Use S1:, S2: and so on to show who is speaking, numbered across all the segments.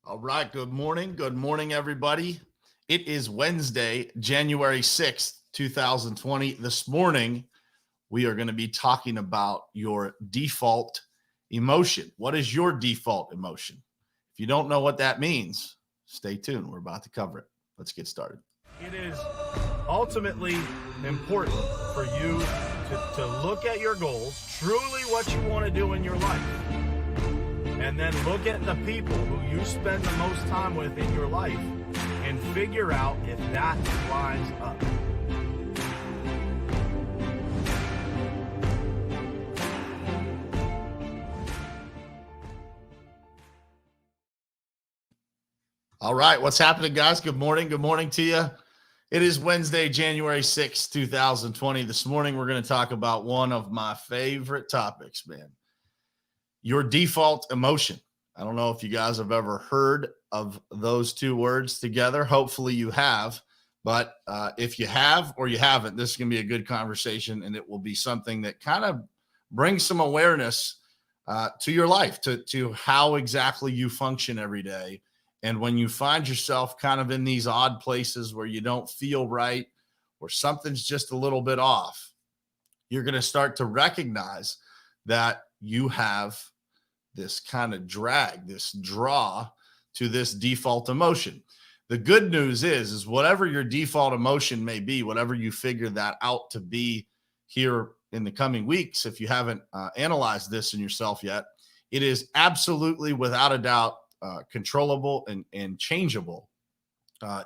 S1: All right. Good morning. Good morning, everybody. It is Wednesday, January 6th, 2020. This morning, we are going to be talking about your default emotion. What is your default emotion? If you don't know what that means, stay tuned. We're about to cover it. Let's get started.
S2: It is ultimately important for you to look at your goals, truly what you want to do in your life, and then look at the people who you spend the most time with in your life and figure out if that lines up.
S1: All right. What's happening, guys? Good morning. Good morning to you. It is Wednesday, January 6th, 2020. This morning, we're going to talk about one of my favorite topics, man. Your default emotion. I don't know if you guys have ever heard of those two words together. Hopefully you have. But if you have or you haven't, this is going to be a good conversation, and it will be something that kind of brings some awareness to your life, to how exactly you function every day. And when you find yourself kind of in these odd places where you don't feel right or something's just a little bit off, you're going to start to recognize that you have this kind of drag, this draw to this default emotion. The good news is whatever your default emotion may be, whatever you figure that out to be here in the coming weeks, if you haven't analyzed this in yourself yet, it is absolutely without a doubt controllable and changeable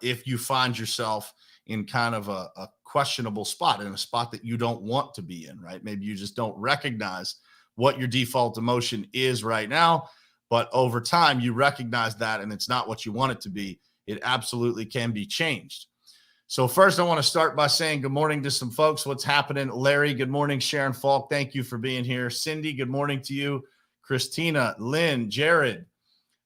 S1: if you find yourself in kind of a questionable spot, in a spot that you don't want to be in, right? Maybe you just don't recognize what your default emotion is right now, but over time you recognize that and it's not what you want it to be. It absolutely can be changed. So first I want to start by saying good morning to some folks. What's happening? Larry, good morning. Sharon Falk, thank you for being here. Cindy, good morning to you. Christina, Lynn, Jared,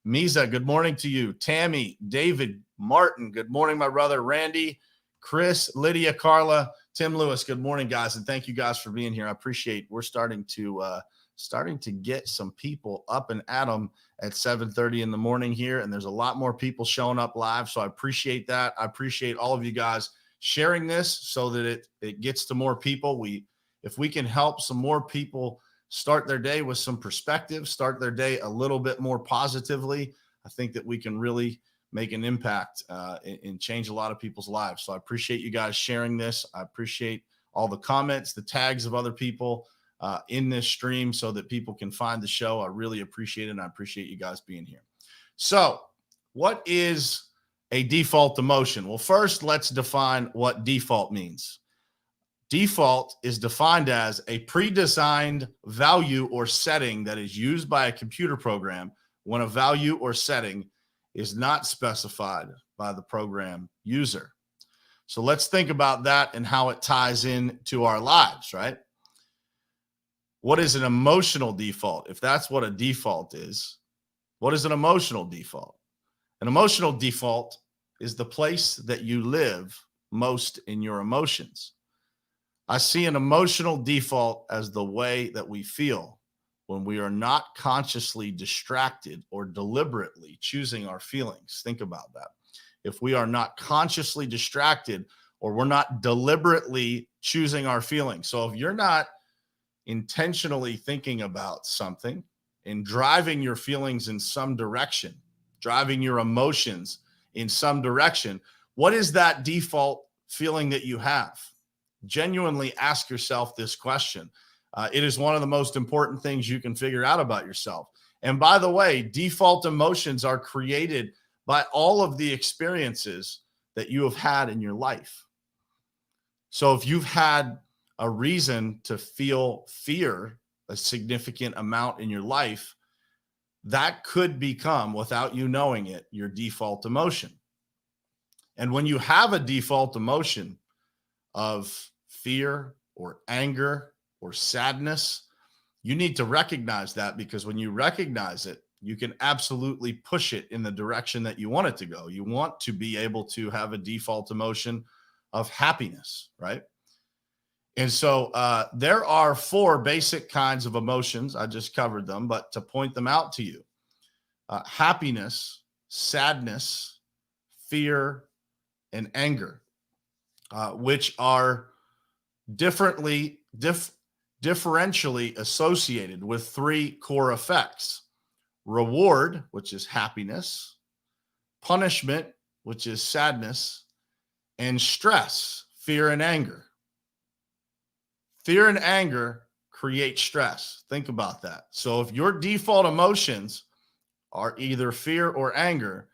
S1: Misa, good morning to you. Tammy, David, Martin, good morning, my brother. Randy, Chris, Lydia, Carla, Tim Lewis, good morning, guys, and thank you guys for being here. I appreciate. We're starting to get some people up and at them at 7:30 in the morning here, and there's a lot more people showing up live, so I appreciate that. I appreciate all of you guys sharing this so that it gets to more people. If we can help some more people start their day with some perspective, start their day a little bit more positively, I think that we can really make an impact and change a lot of people's lives. So I appreciate you guys sharing this. I appreciate all the comments, the tags of other people in this stream so that people can find the show. I really appreciate it, and I appreciate you guys being here. So what is a default emotion? Well, first, let's define what default means. Default is defined as a pre-designed value or setting that is used by a computer program when a value or setting is not specified by the program user. So let's think about that and how it ties in to our lives, right? What is an emotional default? If that's what a default is, what is an emotional default? An emotional default is the place that you live most in your emotions. I see an emotional default as the way that we feel when we are not consciously distracted or deliberately choosing our feelings. Think about that. If we are not consciously distracted or we're not deliberately choosing our feelings. So if you're not intentionally thinking about something and driving your feelings in some direction, driving your emotions in some direction, what is that default feeling that you have? Genuinely ask yourself this question. It is one of the most important things you can figure out about yourself. And by the way, default emotions are created by all of the experiences that you have had in your life. So if you've had a reason to feel fear, a significant amount in your life, that could become, without you knowing it, your default emotion. And when you have a default emotion of fear or anger or sadness, you need to recognize that, because when you recognize it, you can absolutely push it in the direction that you want it to go. You want to be able to have a default emotion of happiness, right? And so there are 4 basic kinds of emotions. I just covered them, but to point them out to you, happiness, sadness, fear, and anger, which are differentially associated with three core effects: reward, which is happiness; punishment, which is sadness; and stress, fear and anger. Fear and anger create stress. Think about that. So if your default emotions are either fear or anger,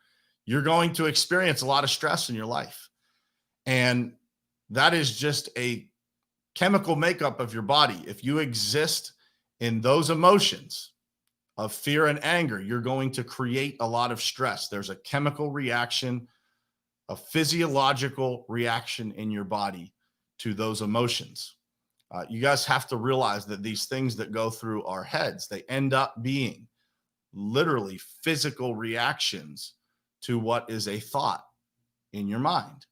S1: you're going to experience a lot of stress in your life. And that is just a chemical makeup of your body. If you exist in those emotions of fear and anger, you're going to create a lot of stress. There's a chemical reaction, a physiological reaction in your body to those emotions. You guys have to realize that these things that go through our heads, they end up being literally physical reactions to what is a thought in your mind.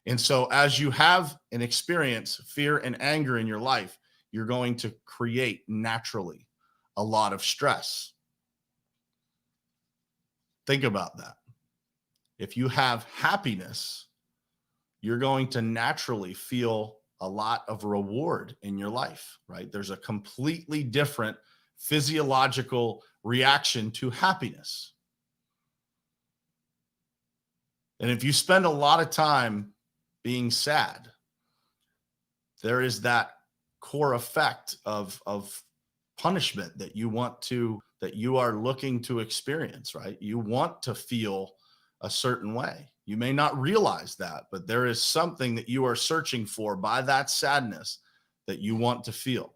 S1: And so as you have and experience fear and anger in your life, you're going to create naturally a lot of stress. Think about that. If you have happiness, you're going to naturally feel a lot of reward in your life, right? There's a completely different physiological reaction to happiness. And if you spend a lot of time being sad, there is that core effect of punishment that you are looking to experience, right? You want to feel a certain way. You may not realize that, but there is something that you are searching for by that sadness that you want to feel.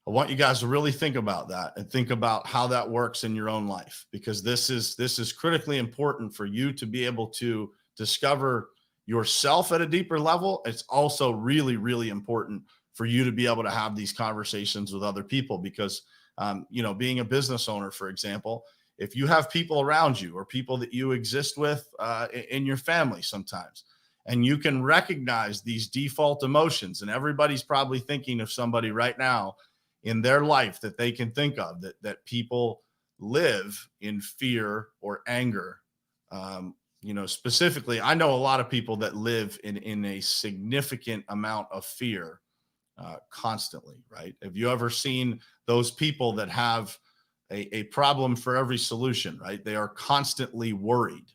S1: I want you guys to really think about that and think about how that works in your own life, because this is critically important for you to be able to discover yourself at a deeper level. It's also really, really important for you to be able to have these conversations with other people, because being a business owner, for example, if you have people around you or people that you exist with in your family sometimes, and you can recognize these default emotions, and everybody's probably thinking of somebody right now in their life that they can think of that people live in fear or anger. Specifically, I know a lot of people that live in a significant amount of fear constantly, right? Have you ever seen those people that have a problem for every solution, right? They are constantly worried.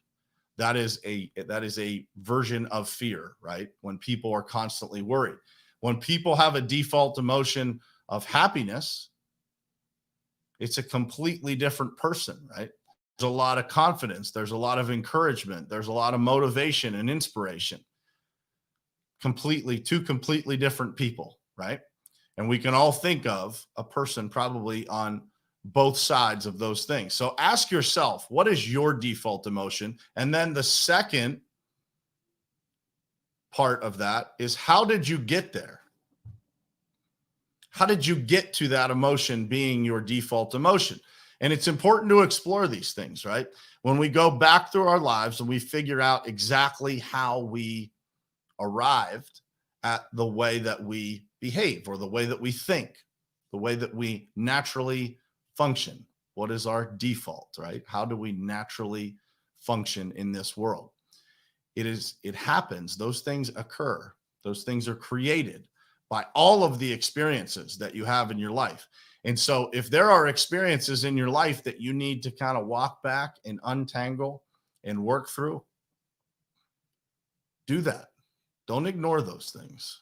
S1: That is a version of fear, right? When people are constantly worried. When people have a default emotion of happiness, it's a completely different person, right? There's a lot of confidence. There's a lot of encouragement. There's a lot of motivation and inspiration. Two completely different people, right? And we can all think of a person probably on both sides of those things. So ask yourself, what is your default emotion? And then the second part of that is, how did you get there? How did you get to that emotion being your default emotion? And it's important to explore these things, right? When we go back through our lives and we figure out exactly how we arrived at the way that we behave, or the way that we think, the way that we naturally function. What is our default, right? How do we naturally function in this world? It happens. Those things occur. Those things are created by all of the experiences that you have in your life. And so if there are experiences in your life that you need to kind of walk back and untangle and work through, do that. Don't ignore those things.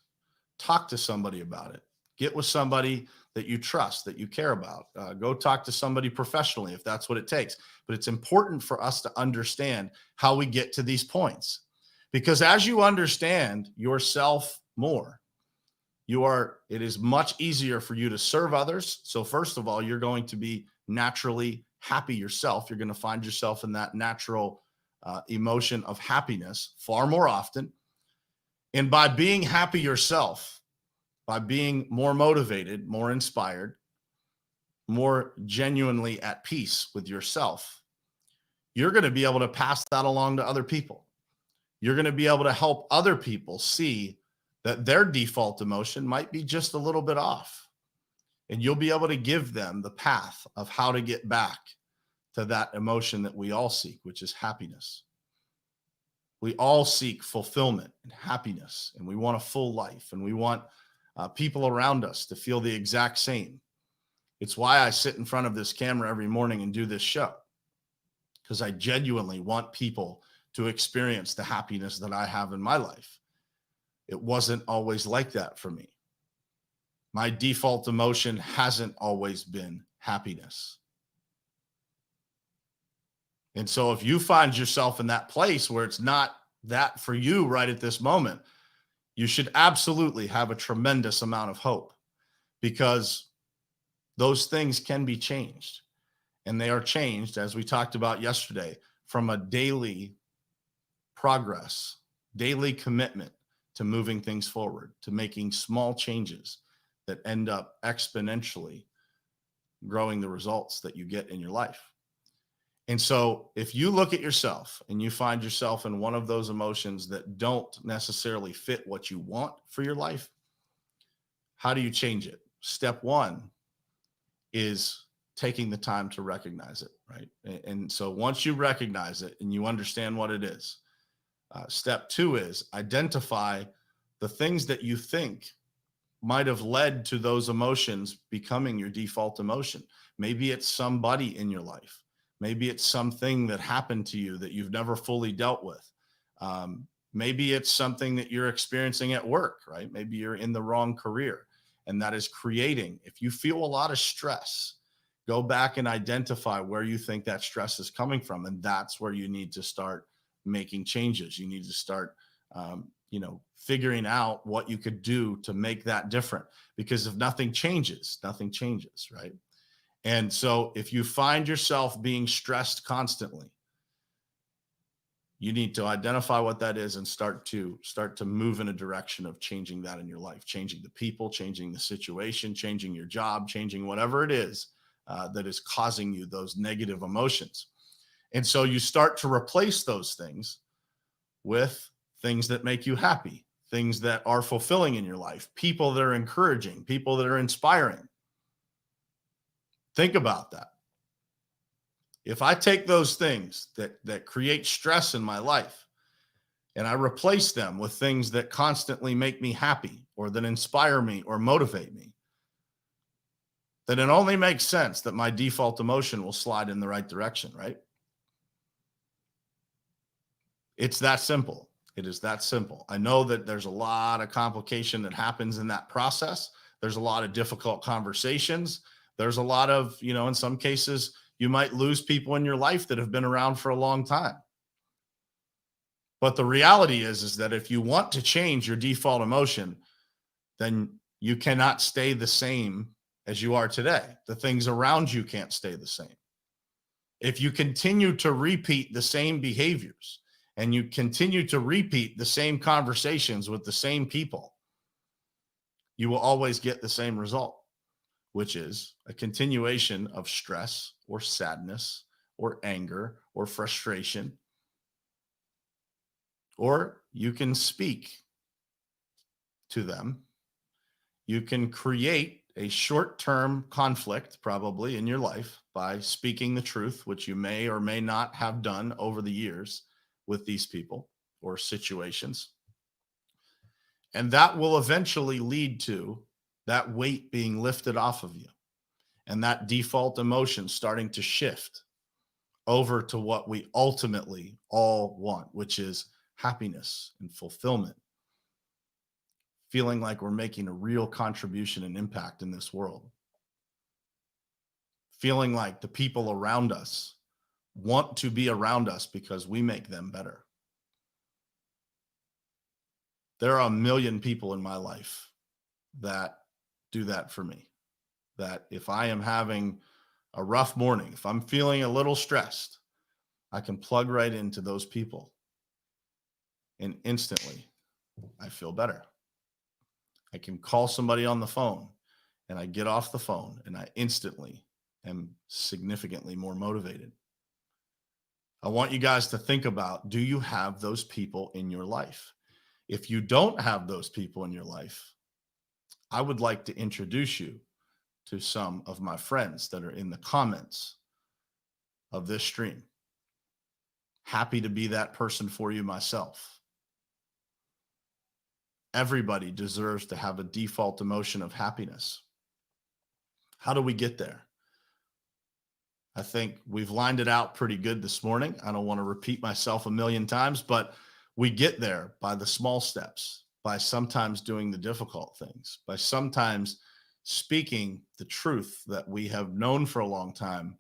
S1: Talk to somebody about it. Get with somebody that you trust, that you care about. Go talk to somebody professionally if that's what it takes. But it's important for us to understand how we get to these points. Because as you understand yourself more, it is much easier for you to serve others. So first of all, you're going to be naturally happy yourself. You're going to find yourself in that natural emotion of happiness far more often. And by being happy yourself, by being more motivated, more inspired, more genuinely at peace with yourself, you're going to be able to pass that along to other people. You're going to be able to help other people see that their default emotion might be just a little bit off. And you'll be able to give them the path of how to get back to that emotion that we all seek, which is happiness. We all seek fulfillment and happiness, and we want a full life, and we want people around us to feel the exact same. It's why I sit in front of this camera every morning and do this show, because I genuinely want people to experience the happiness that I have in my life. It wasn't always like that for me. My default emotion hasn't always been happiness. And so if you find yourself in that place where it's not that for you right at this moment, you should absolutely have a tremendous amount of hope, because those things can be changed. And they are changed, as we talked about yesterday, from a daily progress, daily commitment to moving things forward, to making small changes that end up exponentially growing the results that you get in your life. And so if you look at yourself and you find yourself in one of those emotions that don't necessarily fit what you want for your life, how do you change it? Step one is taking the time to recognize it, right? And so once you recognize it and you understand what it is, step two is identify the things that you think might have led to those emotions becoming your default emotion. Maybe it's somebody in your life. Maybe it's something that happened to you that you've never fully dealt with. Maybe it's something that you're experiencing at work, right? Maybe you're in the wrong career, and that is creating. If you feel a lot of stress, go back and identify where you think that stress is coming from. And that's where you need to start making changes. You need to start, figuring out what you could do to make that different, because if nothing changes, right? And so if you find yourself being stressed constantly, you need to identify what that is and start to move in a direction of changing that in your life, changing the people, changing the situation, changing your job, changing whatever it is that is causing you those negative emotions. And so you start to replace those things with things that make you happy, things that are fulfilling in your life, people that are encouraging, people that are inspiring. Think about that. If I take those things that create stress in my life and I replace them with things that constantly make me happy or that inspire me or motivate me, then it only makes sense that my default emotion will slide in the right direction, right? It's that simple. It is that simple. I know that there's a lot of complication that happens in that process. There's a lot of difficult conversations. There's a lot of, in some cases, you might lose people in your life that have been around for a long time. But the reality is that if you want to change your default emotion, then you cannot stay the same as you are today. The things around you can't stay the same. If you continue to repeat the same behaviors and you continue to repeat the same conversations with the same people, you will always get the same result, which is a continuation of stress or sadness or anger or frustration. Or you can speak to them. You can create a short-term conflict probably in your life by speaking the truth, which you may or may not have done over the years with these people or situations. And that will eventually lead to that weight being lifted off of you and that default emotion starting to shift over to what we ultimately all want, which is happiness and fulfillment, feeling like we're making a real contribution and impact in this world, feeling like the people around us want to be around us because we make them better. There are a million people in my life that do that for me, that if I am having a rough morning, if I'm feeling a little stressed, I can plug right into those people and instantly I feel better. I can call somebody on the phone and I get off the phone and I instantly am significantly more motivated. I want you guys to think about, do you have those people in your life? If you don't have those people in your life, I would like to introduce you to some of my friends that are in the comments of this stream. Happy to be that person for you myself. Everybody deserves to have a default emotion of happiness. How do we get there? I think we've lined it out pretty good this morning. I don't want to repeat myself a million times, but we get there by the small steps, by sometimes doing the difficult things, by sometimes speaking the truth that we have known for a long time,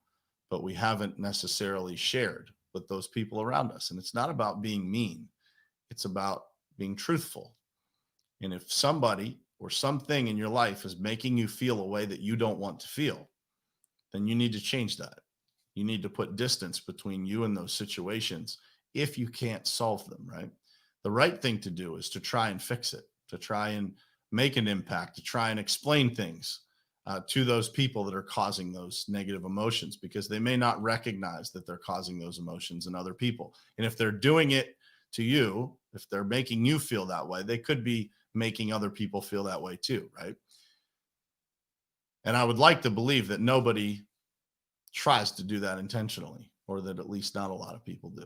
S1: but we haven't necessarily shared with those people around us. And it's not about being mean. It's about being truthful. And if somebody or something in your life is making you feel a way that you don't want to feel, then you need to change that. You need to put distance between you and those situations if you can't solve them, right? The right thing to do is to try and fix it, to try and make an impact, to try and explain things to those people that are causing those negative emotions, because they may not recognize that they're causing those emotions in other people. And if they're doing it to you, if they're making you feel that way, they could be making other people feel that way too, right? And I would like to believe that nobody tries to do that intentionally, or that at least not a lot of people do.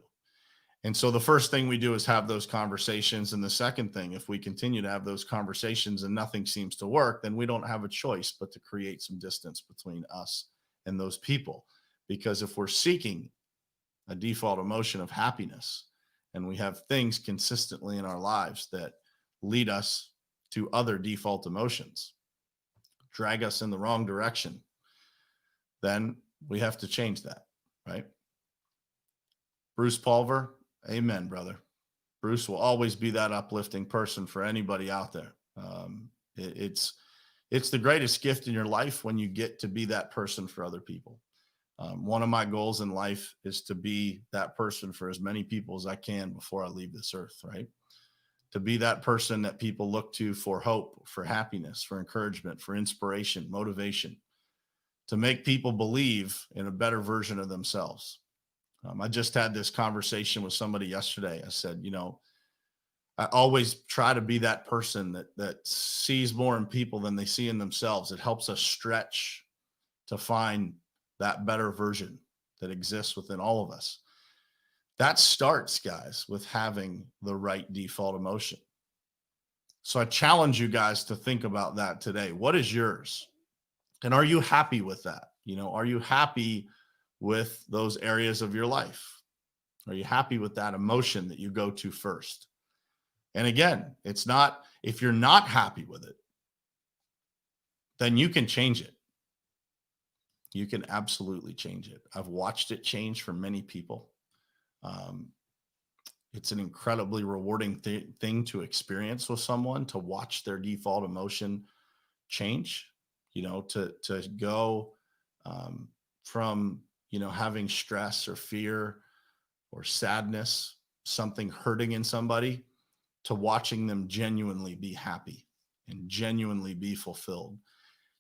S1: And so the first thing we do is have those conversations. And the second thing, if we continue to have those conversations and nothing seems to work, then we don't have a choice but to create some distance between us and those people. Because if we're seeking a default emotion of happiness, and we have things consistently in our lives that lead us to other default emotions, drag us in the wrong direction, then we have to change that, right? Bruce Pulver, amen, brother. Bruce will always be that uplifting person for anybody out there. It's the greatest gift in your life when you get to be that person for other people. One of my goals in life is to be that person for as many people as I can before I leave this earth, right? To be that person that people look to for hope, for happiness, for encouragement, for inspiration, motivation, to make people believe in a better version of themselves. I just had this conversation with somebody yesterday. I said, I always try to be that person that sees more in people than they see in themselves. It helps us stretch to find that better version that exists within all of us. That starts, guys, with having the right default emotion. So I challenge you guys to think about that today. What is yours? And are you happy with that? Are you happy with those areas of your life? Are you happy with that emotion that you go to first? And again, it's not, if you're not happy with it, then you can change it. You can absolutely change it. I've watched it change for many people. It's an incredibly rewarding thing to experience with someone, to watch their default emotion change, to go from, having stress or fear or sadness, something hurting in somebody, to watching them genuinely be happy and genuinely be fulfilled.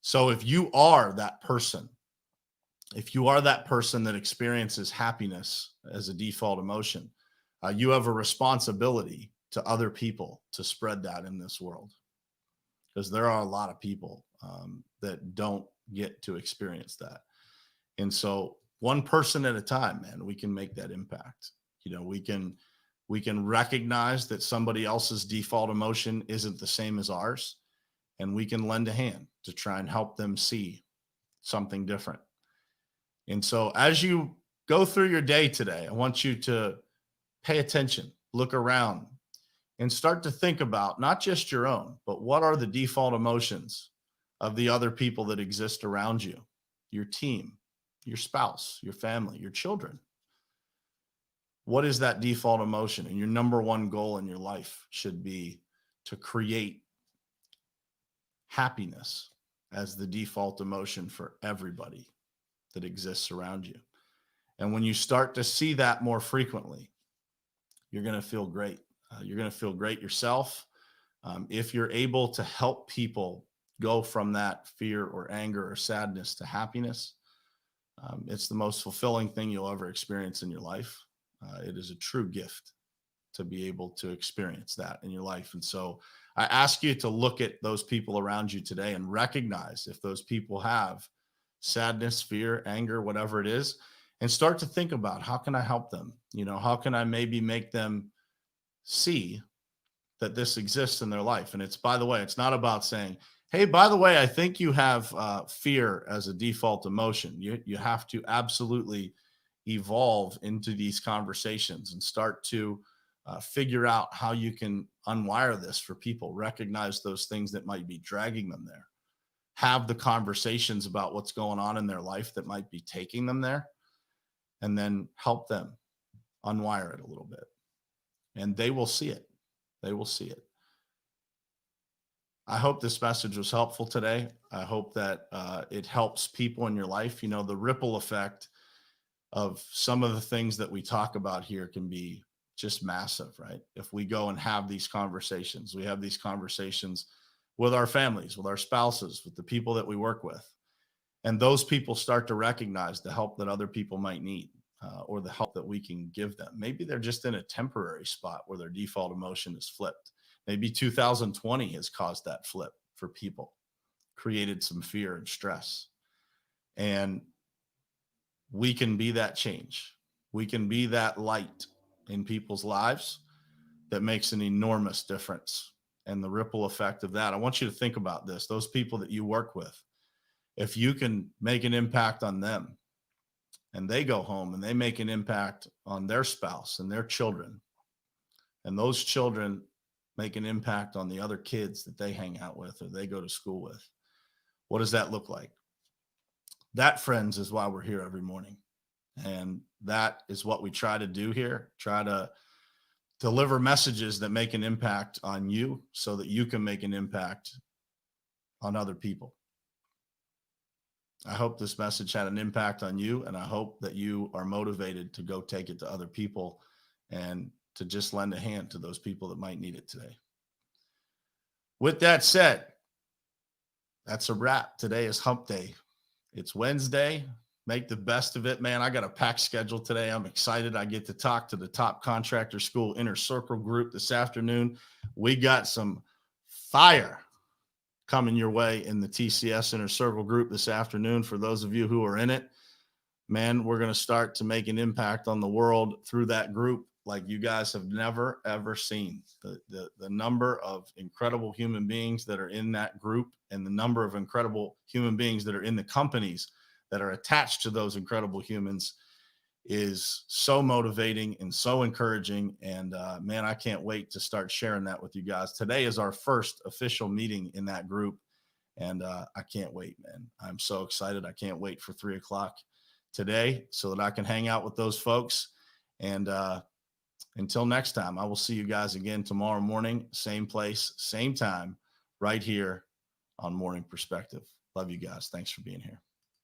S1: So if you are that person, that experiences happiness as a default emotion, you have a responsibility to other people to spread that in this world, because there are a lot of people that don't get to experience that. And so one person at a time, man, we can make that impact. We can recognize that somebody else's default emotion isn't the same as ours, and we can lend a hand to try and help them see something different. And so as you go through your day today, I want you to pay attention, look around, and start to think about not just your own, but what are the default emotions of the other people that exist around you, your team, your spouse, your family, your children. What is that default emotion? And your number one goal in your life should be to create happiness as the default emotion for everybody that exists around you. And when you start to see that more frequently, you're going to feel great. You're going to feel great yourself. If you're able to help people go from that fear or anger or sadness to happiness, it's the most fulfilling thing you'll ever experience in your life. It is a true gift to be able to experience that in your life. And so I ask you to look at those people around you today and recognize if those people have sadness, fear, anger, whatever it is, and start to think about, how can I help them? How can I maybe make them see that this exists in their life? And it's, by the way, it's not about saying, hey, by the way, I think you have fear as a default emotion. You have to absolutely evolve into these conversations and start to figure out how you can unwire this for people, recognize those things that might be dragging them there, have the conversations about what's going on in their life that might be taking them there, and then help them unwire it a little bit. And they will see it. They will see it. I hope this message was helpful today. I hope that it helps people in your life. The ripple effect of some of the things that we talk about here can be just massive, right? If we go and have these conversations, we have these conversations with our families, with our spouses, with the people that we work with. And those people start to recognize the help that other people might need, or the help that we can give them. Maybe they're just in a temporary spot where their default emotion is flipped. Maybe 2020 has caused that flip for people, created some fear and stress. And we can be that change. We can be that light in people's lives that makes an enormous difference. And the ripple effect of that, I want you to think about this. Those people that you work with, if you can make an impact on them, and they go home and they make an impact on their spouse and their children, and those children make an impact on the other kids that they hang out with or they go to school with, what does that look like? That, friends, is why we're here every morning. And that is what we try to do here. Try to deliver messages that make an impact on you so that you can make an impact on other people. I hope this message had an impact on you, and I hope that you are motivated to go take it to other people and to just lend a hand to those people that might need it today. With that said, that's a wrap. Today is hump day. It's Wednesday. Make the best of it, man. I got a packed schedule today. I'm excited. I get to talk to the Top Contractor School Inner Circle group this afternoon. We got some fire coming your way in the TCS Inner Circle group this afternoon. For those of you who are in it, man, we're going to start to make an impact on the world through that group like you guys have never, ever seen. The number of incredible human beings that are in that group, and the number of incredible human beings that are in the companies that are attached to those incredible humans, is so motivating and so encouraging. And man, I can't wait to start sharing that with you guys. Today is our first official meeting in that group. And I can't wait, man. I'm so excited. I can't wait for 3:00 today so that I can hang out with those folks. And until next time, I will see you guys again tomorrow morning, same place, same time, right here on Morning Perspective. Love you guys. Thanks for being here.